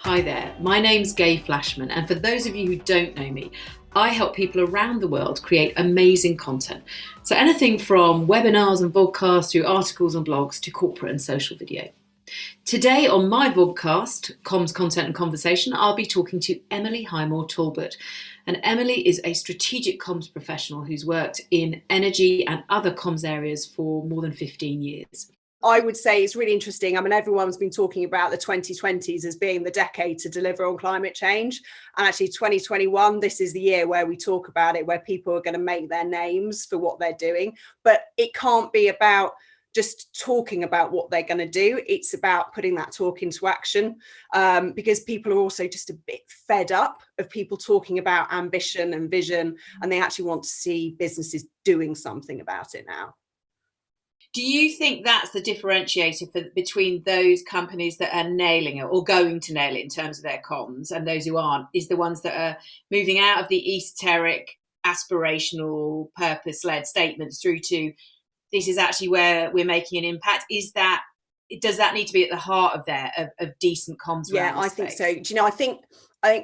Hi there, my name's Flashman, and for those of you who don't know me, I help people around the world create amazing content. So anything from webinars and vodcasts through articles and blogs to corporate and social video. Today on my vodcast, Comms Content and Conversation, I'll be talking to Emily Highmore-Talbot. And Emily is a strategic comms professional who's worked in energy and other comms areas for more than 15 years. I would say it's really interesting. I mean, everyone's been talking about the 2020s as being the decade to deliver on climate change. And actually 2021, this is the year where we talk about it, where people are going to make their names for what they're doing. But it can't be about just talking about what they're going to do. It's about putting that talk into action, because people are also just a bit fed up of people talking about ambition and vision, and they actually want to see businesses doing something about it now. Do you think that's the differentiator between those companies that are nailing it or going to nail it in terms of their comms and those who aren't, is the ones that are moving out of the esoteric, aspirational, purpose-led statements through to this is actually where we're making an impact? Does that need to be at the heart of decent comms? Yeah, I think so. Do you know, I think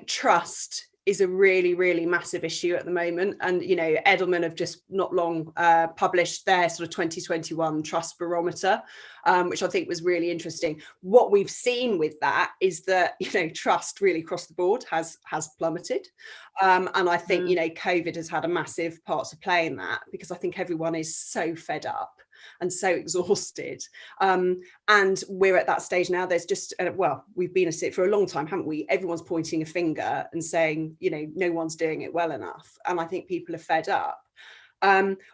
trust is a really, really massive issue at the moment. And, you know, Edelman have just not long published their sort of 2021 trust barometer, which I think was really interesting. What we've seen with that is that, you know, trust really across the board has plummeted. And I think, you know, COVID has had a massive part to play in that, because I think everyone is so fed up and so exhausted, and we're at that stage now. There's just we've been at it for a long time, haven't we? Everyone's pointing a finger and saying, you know, no one's doing it well enough, and I think people are fed up.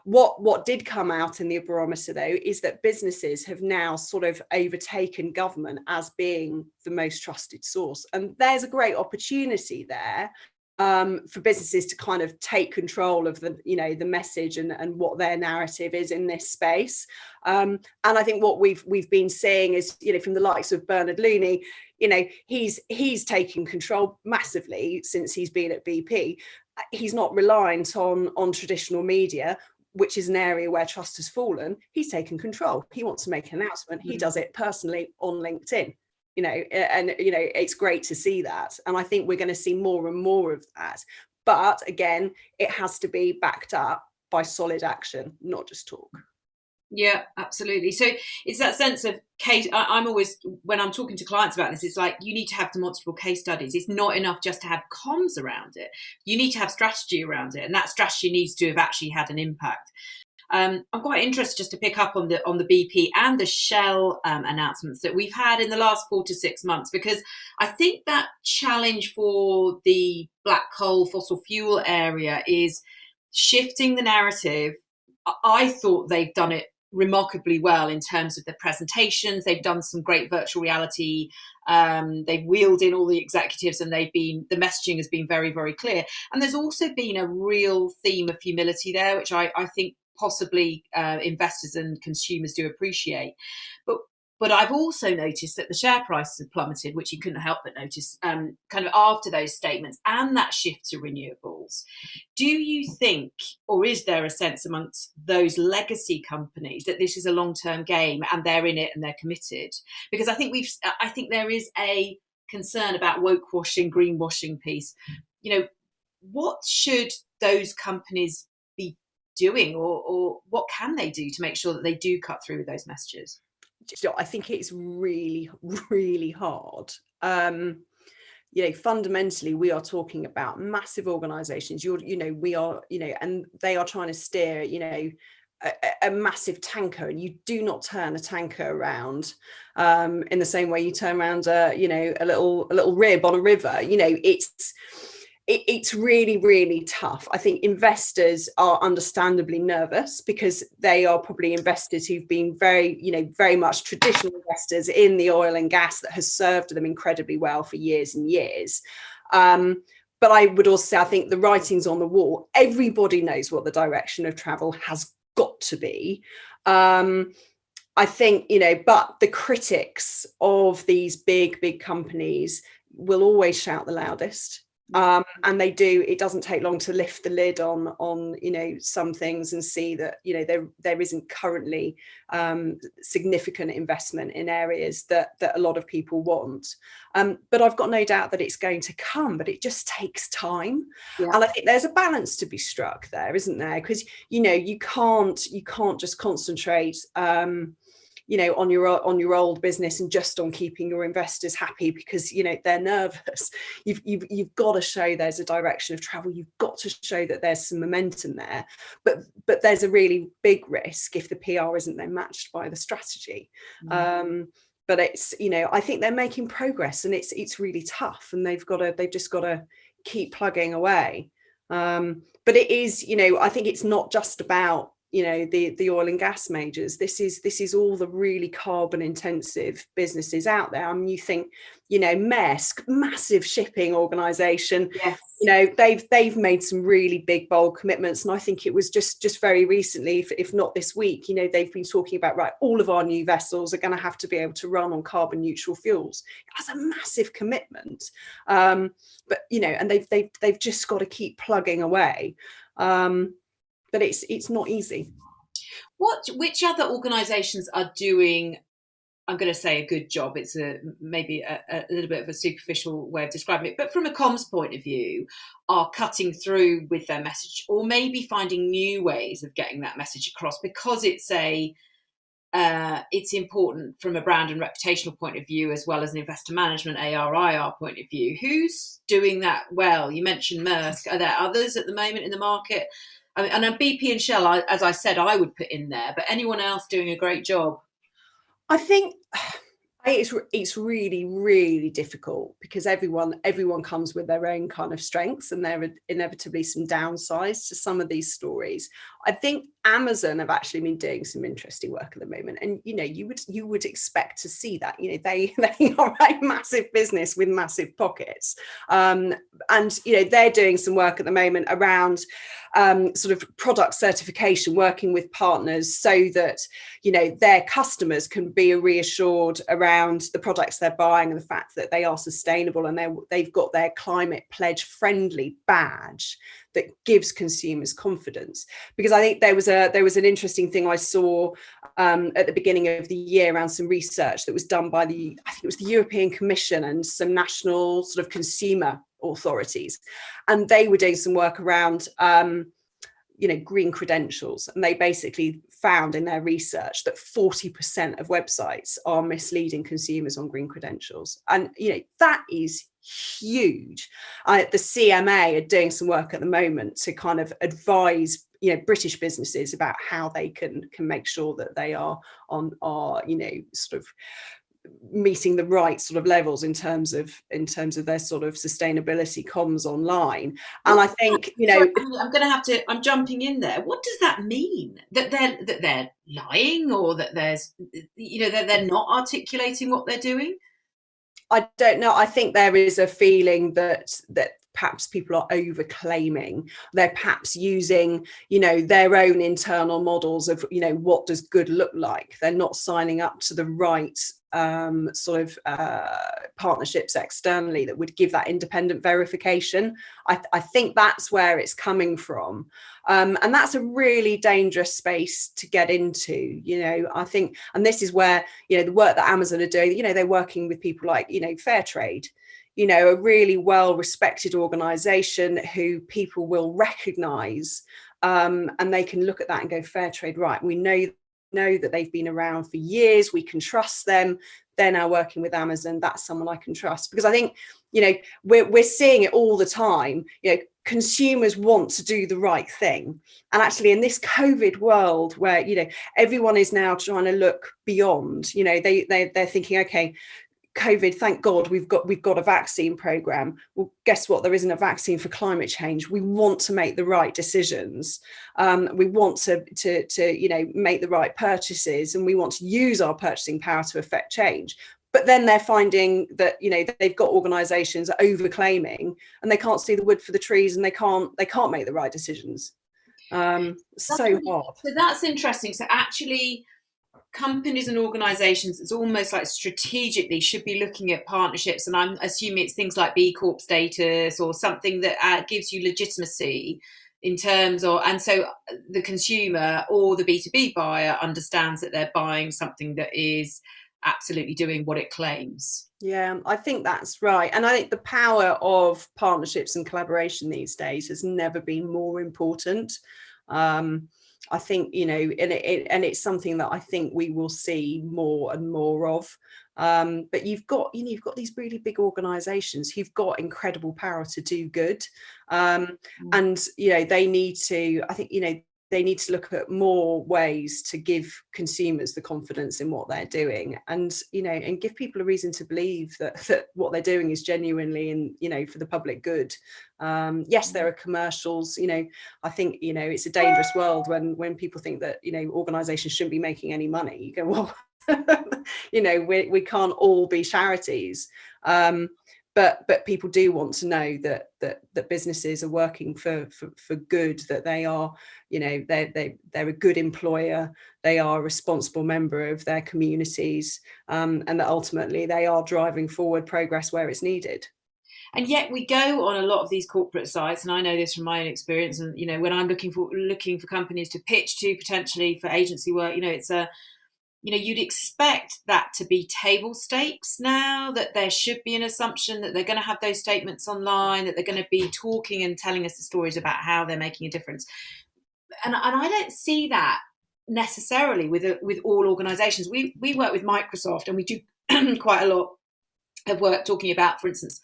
What did come out in the barometer, though, is that businesses have now sort of overtaken government as being the most trusted source, and there's a great opportunity there for businesses to kind of take control of the, you know, the message and what their narrative is in this space. And I think what we've been seeing is, you know, from the likes of Bernard Looney, you know, he's taken control massively since he's been at BP. He's not reliant on traditional media, which is an area where trust has fallen. He's taken control. He wants to make an announcement. He does it personally on LinkedIn. You know, and, you know, it's great to see that. And I think we're going to see more and more of that. But again, it has to be backed up by solid action, not just talk. Yeah, absolutely. So it's that sense of case. I'm always, when I'm talking to clients about this, it's like, you need to have demonstrable case studies. It's not enough just to have comms around it. You need to have strategy around it. And that strategy needs to have actually had an impact. I'm quite interested just to pick up on the BP and the Shell announcements that we've had in the last 4 to 6 months, because I think that challenge for the black coal fossil fuel area is shifting the narrative. I thought they've done it remarkably well in terms of the presentations. They've done some great virtual reality. They've wheeled in all the executives, and the messaging has been very, very clear. And there's also been a real theme of humility there, which I think possibly investors and consumers do appreciate. But I've also noticed that the share prices have plummeted, which you couldn't help but notice, kind of after those statements and that shift to renewables. Do you think, or is there a sense amongst those legacy companies that this is a long-term game and they're in it and they're committed? Because I think there is a concern about woke washing, greenwashing piece. You know, what should those companies be doing, or what can they do to make sure that they do cut through with those messages? I think it's really, really hard. You know, fundamentally, we are talking about massive organisations. We are, you know, and they are trying to steer, you know, a massive tanker, and you do not turn a tanker around in the same way you turn around a little rib on a river. You know, it's really, really tough. I think investors are understandably nervous, because they are probably investors who've been very much traditional investors in the oil and gas that has served them incredibly well for years and years. But I would also say, I think the writing's on the wall. Everybody knows what the direction of travel has got to be. I think, you know, but the critics of these big companies will always shout the loudest. And it doesn't take long to lift the lid on some things and see that there isn't currently significant investment in areas that a lot of people want, but I've got no doubt that it's going to come, but it just takes time. And I think there's a balance to be struck there, isn't there? Because you can't just concentrate on your old business and just on keeping your investors happy because they're nervous. You've got to show there's a direction of travel. You've got to show that there's some momentum there, but there's a really big risk if the PR isn't then matched by the strategy. But it's I think they're making progress, and it's really tough, and they've just got to keep plugging away. But it is I think it's not just about the oil and gas majors. This is all the really carbon intensive businesses out there. I mean, you think Maersk, massive shipping organization, they've made some really big bold commitments, and I think it was just very recently, if not this week, they've been talking about, right, all of our new vessels are going to have to be able to run on carbon neutral fuels. That's a massive commitment, but and they've just got to keep plugging away. But it's not easy. Which other organisations are doing, I'm going to say, a good job? It's maybe a little bit of a superficial way of describing it, but from a comms point of view, are cutting through with their message, or maybe finding new ways of getting that message across, because it's important from a brand and reputational point of view, as well as an investor management ARIR point of view. Who's doing that well? You mentioned Maersk. Are there others at the moment in the market? I mean, and BP and Shell, as I said, I would put in there, but anyone else doing a great job? I think it's really, really difficult because everyone comes with their own kind of strengths, and there are inevitably some downsides to some of these stories. I think Amazon have actually been doing some interesting work at the moment, and you would expect to see that. They are a massive business with massive pockets, and they're doing some work at the moment around sort of product certification, working with partners so that their customers can be reassured around the products they're buying and the fact that they are sustainable, and they've got their climate pledge friendly badge that gives consumers confidence. Because I think there was an interesting thing I saw at the beginning of the year around some research that was done by I think it was the European Commission and some national sort of consumer authorities, and they were doing some work around green credentials, and they basically found in their research that 40% of websites are misleading consumers on green credentials, and that is huge. The CMA are doing some work at the moment to kind of advise British businesses about how they can make sure that they are sort of meeting the right sort of levels in terms of their sort of sustainability comms online. And I think I'm jumping in there. What does that mean? That they're lying, or that that they're not articulating what they're doing? I don't know. I think there is a feeling that perhaps people are over claiming. They're perhaps using their own internal models of what does good look like. They're not signing up to the right sort of partnerships externally that would give that independent verification. I think that's where it's coming from, and that's a really dangerous space to get into. I think, and this is where the work that Amazon are doing. They're working with people like Fairtrade, a really well respected organization who people will recognize, and they can look at that and go, Fairtrade, right, we know that they've been around for years, we can trust them. They're now working with Amazon, that's someone I can trust. Because I think we're seeing it all the time. Consumers want to do the right thing, and actually in this COVID world where everyone is now trying to look beyond, they're thinking, okay, COVID, thank God we've got a vaccine program. Well, guess what? There isn't a vaccine for climate change. We want to make the right decisions. We want to make the right purchases, and we want to use our purchasing power to affect change. But then they're finding that they've got organisations over claiming, and they can't see the wood for the trees, and they can't make the right decisions. So hard. So that's interesting. So actually, companies and organizations, it's almost like strategically should be looking at partnerships, and I'm assuming it's things like B Corp status or something that gives you legitimacy in terms of, and so the consumer or the B2B buyer understands that they're buying something that is absolutely doing what it claims. Yeah, I think that's right. And I think the power of partnerships and collaboration these days has never been more important. I think, you know, and it's something that I think we will see more and more of. But you've got these really big organizations who've got incredible power to do good. And, you know, they need to, I think, you know, they need to look at more ways to give consumers the confidence in what they're doing, and, you know, and give people a reason to believe that what they're doing is genuinely and, you know, for the public good. Yes, there are commercials, you know. I think, you know, it's a dangerous world when people think that, you know, organizations shouldn't be making any money. You go, well, you know, we can't all be charities. But people do want to know that businesses are working for good, that they are, you know, they're a good employer, they are a responsible member of their communities, and that ultimately they are driving forward progress where it's needed. And yet we go on a lot of these corporate sites, and I know this from my own experience. And, you know, when I'm looking for companies to pitch to potentially for agency work, you know, it's a, you know, you'd expect that to be table stakes now, that there should be an assumption that they're going to have those statements online, that they're going to be talking and telling us the stories about how they're making a difference. And I don't see that necessarily with all organizations. We work with Microsoft, and we do quite a lot of work talking about, for instance,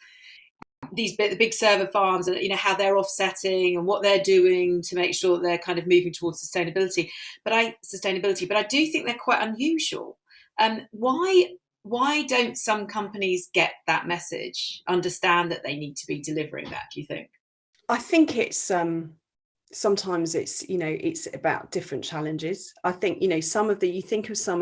the big server farms, and, you know, how they're offsetting and what they're doing to make sure that they're kind of moving towards sustainability. But I do think they're quite unusual. Why don't some companies get that message, understand that they need to be delivering that, do you think? I think it's sometimes it's, you know, it's about different challenges. I think, you know, you think of some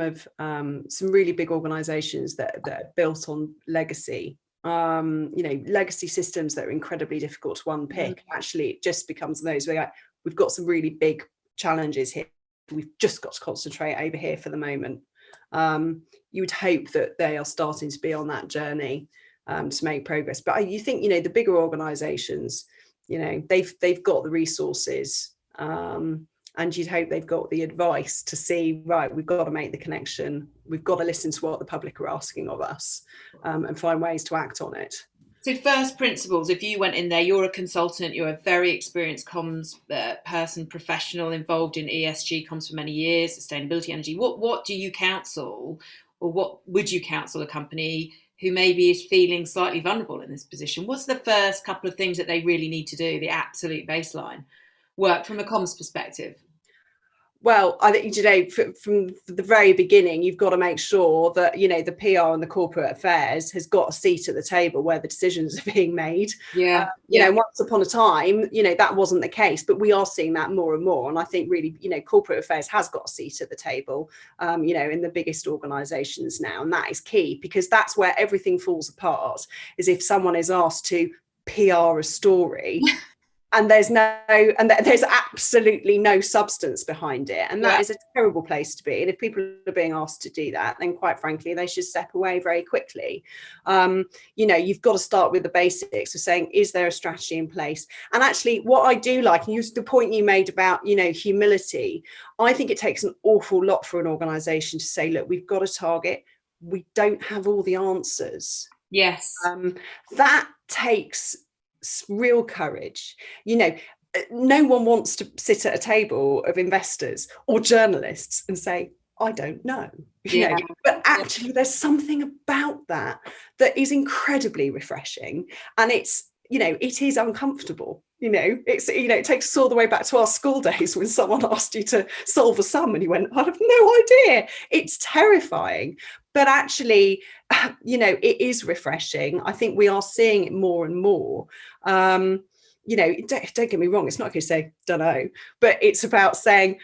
really big organizations that are built on legacy, you know, legacy systems that are incredibly difficult to unpick. Actually, it just becomes those where, like, we've got some really big challenges here, we've just got to concentrate over here for the moment. You would hope that they are starting to be on that journey to make progress. But you think, you know, the bigger organizations, you know, they've got the resources, and you'd hope they've got the advice to see, right, we've got to make the connection, we've got to listen to what the public are asking of us, and find ways to act on it. So first principles, if you went in there, you're a consultant, you're a very experienced comms person, professional, involved in ESG comms for many years, sustainability, energy. What do you counsel, or what would you counsel a company who maybe is feeling slightly vulnerable in this position? What's the first couple of things that they really need to do, the absolute baseline work from a comms perspective? Well, I think, you know, from the very beginning, you've got to make sure that, you know, the PR and the corporate affairs has got a seat at the table where the decisions are being made. Yeah. You know, once upon a time, you know, that wasn't the case, but we are seeing that more and more. And I think really, you know, corporate affairs has got a seat at the table, you know, in the biggest organizations now. And that is key, because that's where everything falls apart, is if someone is asked to PR a story and there's absolutely no substance behind it, and that is a terrible place to be. And if people are being asked to do that, then quite frankly they should step away very quickly. You know, you've got to start with the basics of saying, is there a strategy in place? And actually, what I do like, and the point you made about, you know, humility, I think it takes an awful lot for an organization to say, look, we've got a target, we don't have all the answers. Yes. That takes real courage. You know, no one wants to sit at a table of investors or journalists and say, I don't know. You know, but actually there's something about that is incredibly refreshing, and it's, you know, it is uncomfortable. You know, it's, you know, it takes us all the way back to our school days when someone asked you to solve a sum and you went, I have no idea. It's terrifying. But actually, you know, it is refreshing. I think we are seeing it more and more. You know, don't get me wrong, it's not going to say, don't know, but it's about saying,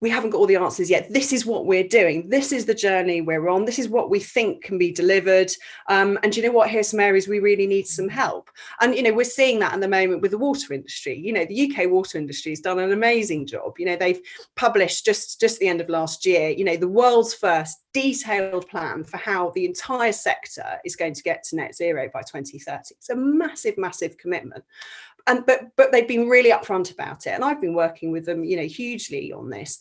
we haven't got all the answers yet. This is what we're doing. This is the journey we're on. This is what we think can be delivered. And you know what? Here's some areas we really need some help. And, you know, we're seeing that at the moment with the water industry. You know, the UK water industry has done an amazing job. You know, they've published just the end of last year, you know, the world's first detailed plan for how the entire sector is going to get to net zero by 2030. It's a massive, massive commitment. And but they've been really upfront about it, and I've been working with them, you know, hugely on this,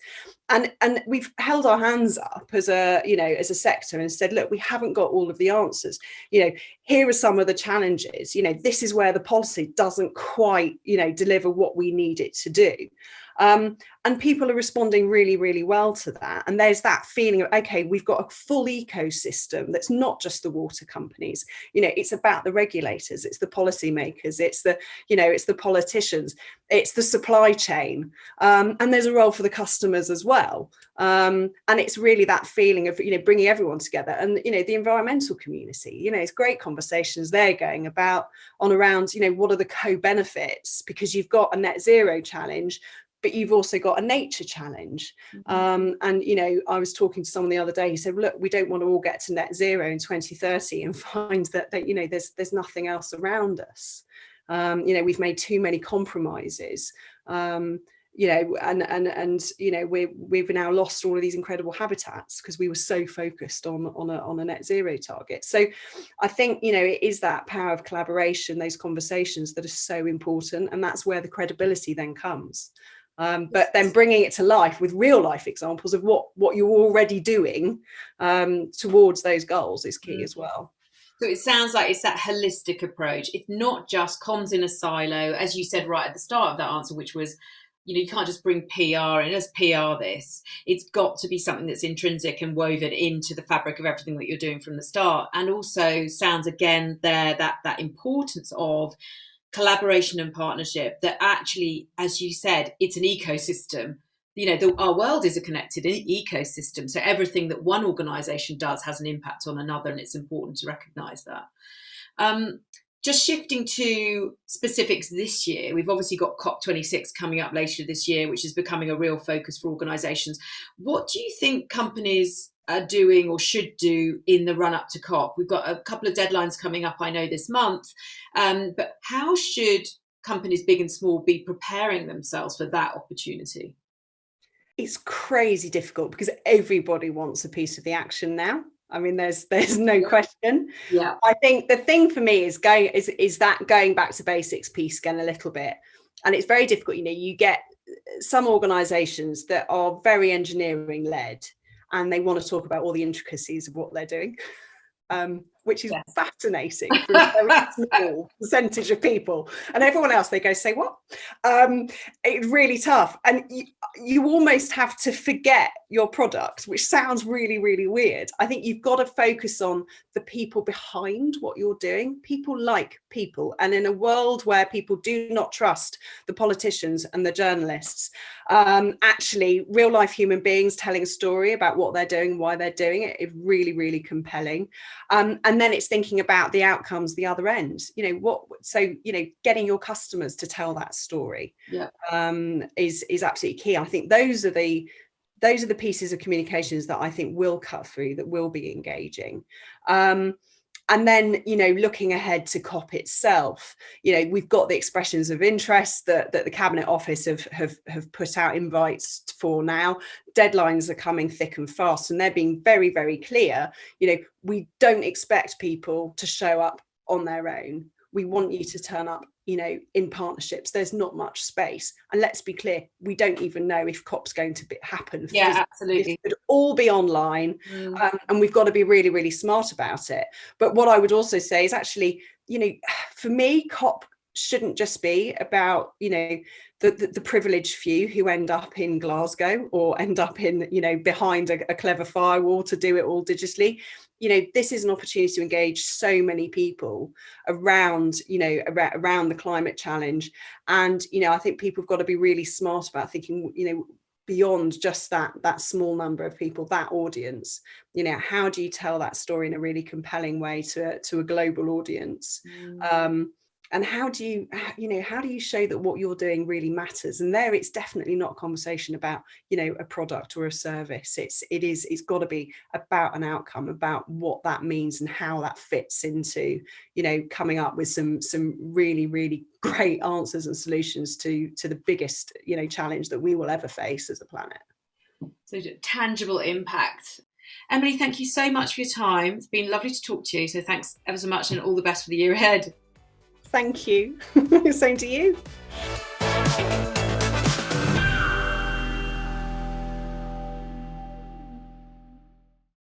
and we've held our hands up as a, you know, as a sector and said, look, we haven't got all of the answers. You know, here are some of the challenges. You know, this is where the policy doesn't quite, you know, deliver what we need it to do. And people are responding really, really well to that. And there's that feeling of, okay, we've got a full ecosystem that's not just the water companies. You know, it's about the regulators, it's the policymakers, it's the, you know, it's the politicians, it's the supply chain, and there's a role for the customers as well. And it's really that feeling of, you know, bringing everyone together. And, you know, the environmental community, you know, it's great conversations they're going about on around, you know, what are the co-benefits, because you've got a net zero challenge, but you've also got a nature challenge. And, you know, I was talking to someone the other day, he said, look, we don't want to all get to net zero in 2030 and find that you know, there's nothing else around us. You know, we've made too many compromises, you know, and you know, we've now lost all of these incredible habitats because we were so focused on a net zero target. So I think, you know, it is that power of collaboration, those conversations that are so important, and that's where the credibility then comes. But then bringing it to life with real life examples of what you're already doing towards those goals is key as well. So it sounds like it's that holistic approach. It's not just comms in a silo, as you said right at the start of that answer, which was, you know, you can't just bring PR in, just PR this. It's got to be something that's intrinsic and woven into the fabric of everything that you're doing from the start. And also sounds again there that importance of collaboration and partnership, that actually, as you said, it's an ecosystem. You know, our world is a connected ecosystem. So everything that one organisation does has an impact on another, and it's important to recognise that. Just shifting to specifics this year, we've obviously got COP26 coming up later this year, which is becoming a real focus for organisations. What do you think companies are doing or should do in the run up to COP? We've got a couple of deadlines coming up, I know, this month, but how should companies big and small be preparing themselves for that opportunity? It's crazy difficult because everybody wants a piece of the action now. I mean, there's no question. Yeah. I think the thing for me is that going back to basics piece again a little bit. And it's very difficult. You know, you get some organizations that are very engineering led and they want to talk about all the intricacies of what they're doing. Which is fascinating for a very small percentage of people, and everyone else, they go, say what? It's really tough, and you almost have to forget your product, which sounds really, really weird. I think you've got to focus on the people behind what you're doing. People like people, and in a world where people do not trust the politicians and the journalists, actually real life human beings telling a story about what they're doing, why they're doing it, is really, really compelling. And then it's thinking about the outcomes the other end, you know, getting your customers to tell that story is absolutely key. I think those are the pieces of communications that I think will cut through, that will be engaging. And then, you know, looking ahead to COP itself, you know, we've got the expressions of interest that the Cabinet Office have put out invites for now. Deadlines are coming thick and fast, and they're being very, very clear. You know, we don't expect people to show up on their own. We want you to turn up, you know, in partnerships. There's not much space. And let's be clear, we don't even know if COP's going to happen. Yeah, absolutely. It could all be online. And we've got to be really, really smart about it. But what I would also say is actually, you know, for me, COP shouldn't just be about, you know, the privileged few who end up in Glasgow or end up in, you know, behind a clever firewall to do it all digitally. You know, this is an opportunity to engage so many people around, you know, around the climate challenge. And, you know, I think people have got to be really smart about thinking, you know, beyond just that small number of people, that audience. You know, how do you tell that story in a really compelling way to a global audience? And how do you show that what you're doing really matters? And there, it's definitely not a conversation about, a product or a service. It's got to be about an outcome, about what that means and how that fits into, coming up with some really, really great answers and solutions to the biggest, challenge that we will ever face as a planet. So tangible impact. Emily, thank you so much for your time. It's been lovely to talk to you. So thanks ever so much, and all the best for the year ahead. Thank you. Same to you.